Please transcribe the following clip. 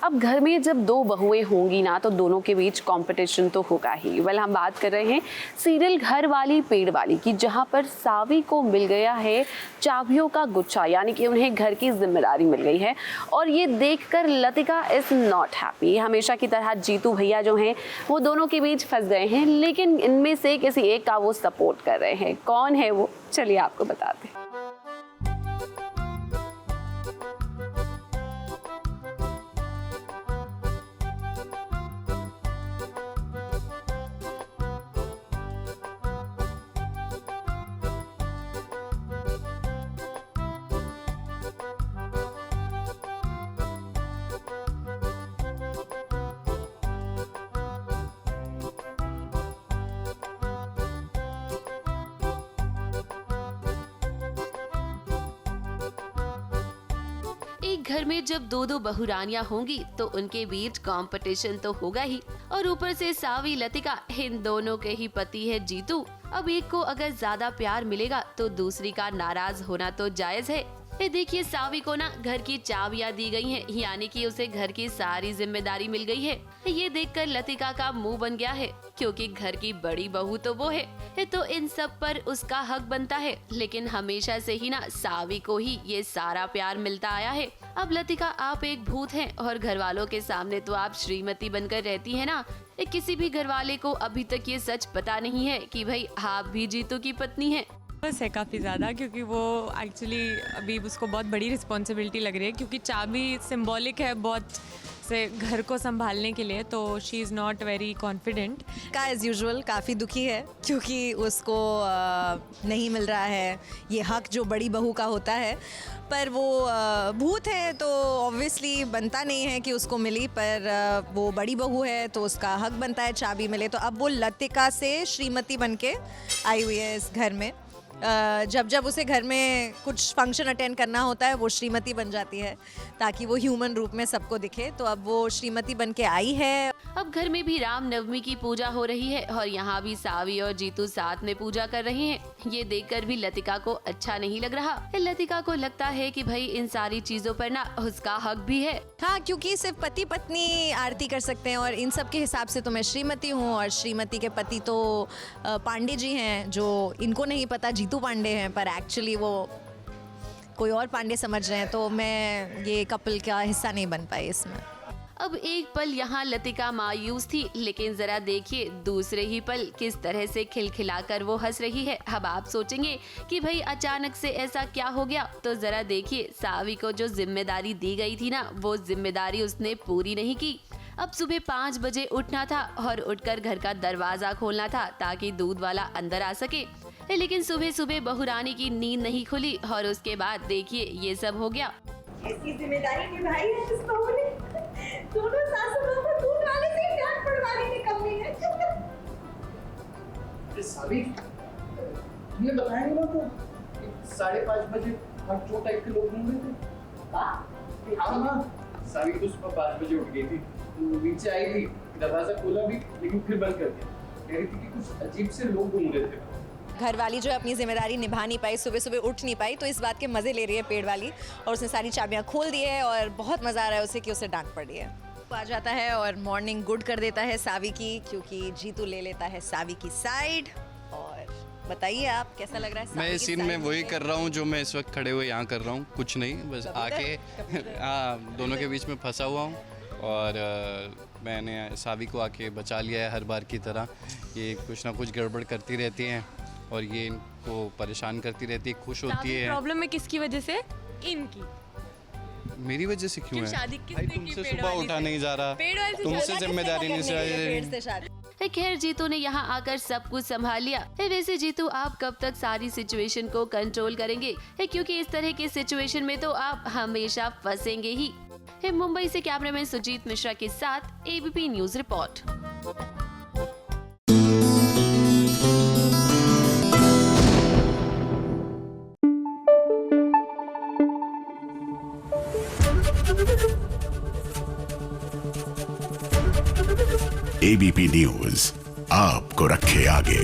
अब घर में जब दो बहुएं होंगी ना तो दोनों के बीच कंपटीशन तो होगा ही। हम बात कर रहे हैं सीरियल घर वाली पेड़ वाली की, जहां पर सावी को मिल गया है चाबियों का गुच्छा, यानी कि उन्हें घर की जिम्मेदारी मिल गई है। और ये देखकर लतिका इज नॉट हैप्पी। हमेशा की तरह जीतू भैया जो हैं वो दोनों के बीच फंस गए हैं, लेकिन इनमें से किसी एक का वो सपोर्ट कर रहे हैं। कौन है वो, चलिए आपको बताते हैं। एक घर में जब दो दो बहुरानियां होंगी तो उनके बीच कंपटीशन तो होगा ही। और ऊपर से सावी लतिका, इन दोनों के ही पति है जीतू। अब एक को अगर ज्यादा प्यार मिलेगा तो दूसरी का नाराज होना तो जायज है। ये देखिए, सावी को ना घर की चाबियां दी गई हैं, यानी कि उसे घर की सारी जिम्मेदारी मिल गई है। ये देखकर लतिका का मुंह बन गया है, क्योंकि घर की बड़ी बहू तो वो है, तो इन सब पर उसका हक बनता है। लेकिन हमेशा से ही ना सावी को ही ये सारा प्यार मिलता आया है। अब लतिका, आप एक भूत हैं और घर वालों के सामने तो आप श्रीमती बनकर रहती है ना। किसी भी घर वाले को अभी तक ये सच पता नहीं है कि भाई आप भी जीतू की पत्नी है। बस है काफ़ी ज़्यादा, क्योंकि वो एक्चुअली अभी उसको बहुत बड़ी रिस्पॉन्सिबिलिटी लग रही है, क्योंकि चाबी सिंबॉलिक है बहुत से घर को संभालने के लिए। तो she is not very confident. का एज़ यूजुअल काफ़ी दुखी है, क्योंकि उसको नहीं मिल रहा है ये हक जो बड़ी बहू का होता है। पर वो भूत है तो ऑब्वियसली बनता नहीं है कि उसको मिली, पर वो बड़ी बहू है तो उसका हक बनता है चाबी मिले। तो अब वो लतिका से श्रीमती बनके आई हुई है इस घर में। जब जब उसे घर में कुछ फंक्शन अटेंड करना होता है वो श्रीमती बन जाती है, ताकि वो ह्यूमन रूप में सबको दिखे। तो अब वो श्रीमती बन के आई है। अब घर में भी राम नवमी की पूजा हो रही है और यहाँ भी सावी और जीतू साथ में पूजा कर रहे हैं। ये देखकर भी लतिका को अच्छा नहीं लग रहा। लतिका को लगता है कि भाई इन सारी चीजों पर ना उसका हक भी है। हाँ, क्योंकि सिर्फ पति पत्नी आरती कर सकते हैं, और इन सब के हिसाब से तो मैं श्रीमती हूँ, और श्रीमती के पति तो पांडे जी हैं, जो इनको नहीं पता जीतू पांडे हैं, पर एक्चुअली वो कोई और पांडे समझ रहे हैं। तो मैं ये कपल का हिस्सा नहीं बन पाई इसमें। अब एक पल यहाँ लतिका मायूस थी, लेकिन जरा देखिए दूसरे ही पल किस तरह से खिलखिलाकर वो हंस रही है। अब आप सोचेंगे कि भाई अचानक से ऐसा क्या हो गया, तो जरा देखिए, सावी को जो जिम्मेदारी दी गई थी ना, वो जिम्मेदारी उसने पूरी नहीं की। अब सुबह 5 बजे उठना था और उठकर घर का दरवाजा खोलना था ताकि दूध वाला अंदर आ सके। लेकिन सुबह सुबह बहुरानी की नींद नहीं खुली और उसके बाद देखिए ये सब हो गया। ऐसी जिम्मेदारी निभाई है इस बहू ने। दोनों सासू बहू को दूध वाले से ही डांट पड़वाने में कमी है। सावी, ये बताएंगे ना तो 5:30 बजे हम जो टाइप के लोग घूम रहे थे। हाँ ना, सावी तो सुबह 5 बजे उठ गई थी, नीचे आई थी, दरवाजा खोला भी लेकिन फिर बंद कर दिया। कह रही थी कि कुछ अजीब से लोग घूम रहे थे। घर वाली जो है अपनी जिम्मेदारी निभा नहीं पाई, सुबह सुबह उठ नहीं पाई, तो इस बात के मज़े ले रही है पेड़ वाली, और उसने सारी चाबियां खोल दी है और बहुत मज़ा आ रहा है उसे कि उसे डांट पड़ी है। आ जाता है और मॉर्निंग गुड कर देता है सावी की, क्योंकि जीतू ले लेता है सावी की साइड। और बताइए आप, कैसा लग रहा है? मैं इस सीन में वही कर रहा हूँ जो मैं इस वक्त खड़े हुए यहाँ कर रहा हूँ, कुछ नहीं, बस आके हाँ दोनों के बीच में फंसा हुआ हूँ। और मैंने सावी को आके बचा लिया है हर बार की तरह। ये कुछ ना कुछ गड़बड़ करती रहती हैं और ये इनको परेशान करती रहती है, खुश होती है। प्रॉब्लम है किसकी वजह से? इनकी। मेरी वजह से क्यों है? शादी भाई तुमसे सुबह उठा नहीं जा रहा, तुमसे जिम्मेदारी नहीं से। खैर जीतू ने यहाँ आकर सब कुछ संभाल लिया। वैसे जीतू, आप कब तक सारी सिचुएशन को कंट्रोल करेंगे? क्योंकि इस तरह की सिचुएशन में तो आप हमेशा फंसेंगे ही। मुंबई से कैमरामैन सुजीत मिश्रा के साथ ABP news report. ABP news आपको रखे आगे।